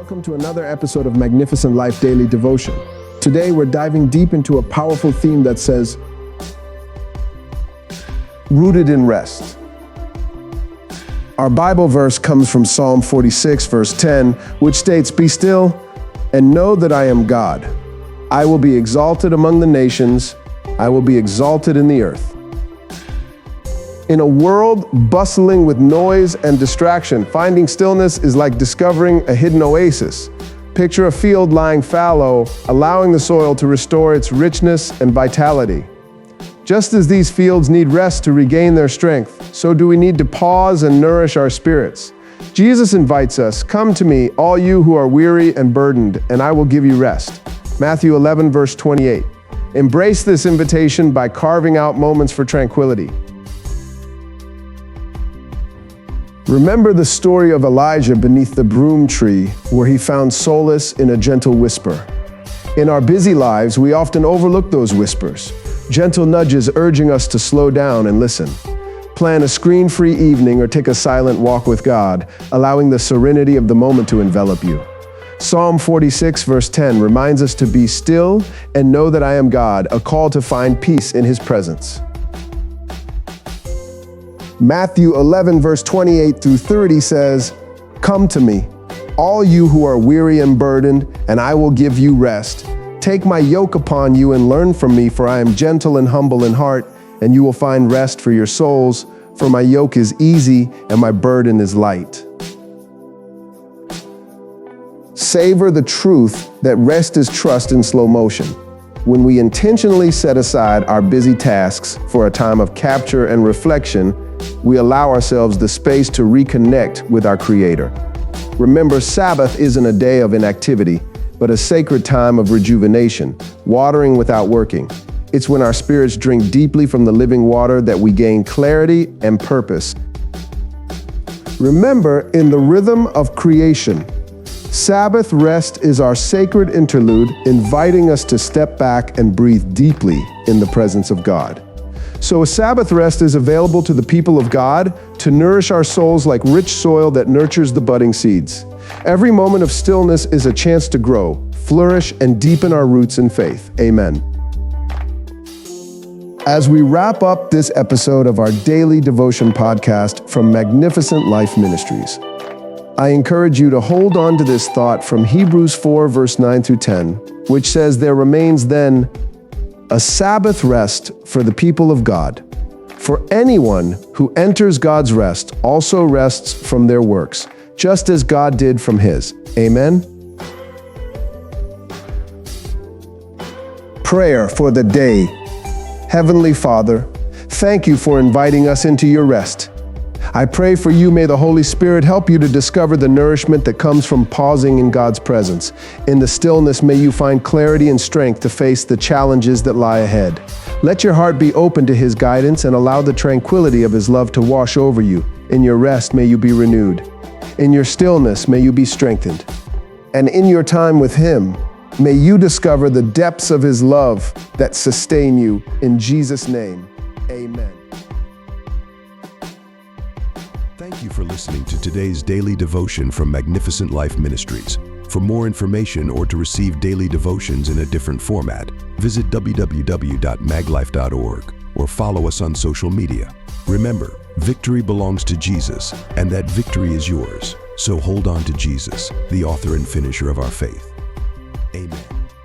Welcome to another episode of Magnificent Life Daily Devotion. Today we're diving deep into a powerful theme that says, rooted in rest. Our Bible verse comes from Psalm 46, verse 10, which states, "Be still and know that I am God. I will be exalted among the nations. I will be exalted in the earth." In a world bustling with noise and distraction, finding stillness is like discovering a hidden oasis. Picture a field lying fallow, allowing the soil to restore its richness and vitality. Just as these fields need rest to regain their strength, so do we need to pause and nourish our spirits. Jesus invites us, "Come to me, all you who are weary and burdened, and I will give you rest." Matthew 11, verse 28. Embrace this invitation by carving out moments for tranquility. Remember the story of Elijah beneath the broom tree, where he found solace in a gentle whisper. In our busy lives, we often overlook those whispers, gentle nudges urging us to slow down and listen. Plan a screen-free evening or take a silent walk with God, allowing the serenity of the moment to envelop you. Psalm 46, verse 10 reminds us to be still and know that I am God, a call to find peace in His presence. Matthew 11, verse 28 through 30 says, "Come to me, all you who are weary and burdened, and I will give you rest. Take my yoke upon you and learn from me, for I am gentle and humble in heart, and you will find rest for your souls, for my yoke is easy and my burden is light." Savor the truth that rest is trust in slow motion. When we intentionally set aside our busy tasks for a time of capture and reflection, we allow ourselves the space to reconnect with our Creator. Remember, Sabbath isn't a day of inactivity, but a sacred time of rejuvenation, watering without working. It's when our spirits drink deeply from the living water that we gain clarity and purpose. Remember, in the rhythm of creation, Sabbath rest is our sacred interlude, inviting us to step back and breathe deeply in the presence of God. So a Sabbath rest is available to the people of God to nourish our souls like rich soil that nurtures the budding seeds. Every moment of stillness is a chance to grow, flourish, and deepen our roots in faith. Amen. As we wrap up this episode of our daily devotion podcast from Magnificent Life Ministries, I encourage you to hold on to this thought from Hebrews 4, verse 9 through 10, which says, "There remains then a Sabbath rest for the people of God. For anyone who enters God's rest also rests from their works, just as God did from His." Amen. Prayer for the day. Heavenly Father, thank you for inviting us into your rest. I pray for you, may the Holy Spirit help you to discover the nourishment that comes from pausing in God's presence. In the stillness, may you find clarity and strength to face the challenges that lie ahead. Let your heart be open to His guidance and allow the tranquility of His love to wash over you. In your rest, may you be renewed. In your stillness, may you be strengthened. And in your time with Him, may you discover the depths of His love that sustain you. In Jesus' name, amen. Thank you for listening to today's daily devotion from Magnificent Life Ministries. For more information or to receive daily devotions in a different format, visit www.maglife.org or follow us on social media. Remember, victory belongs to Jesus, and that victory is yours. So hold on to Jesus, the author and finisher of our faith. Amen.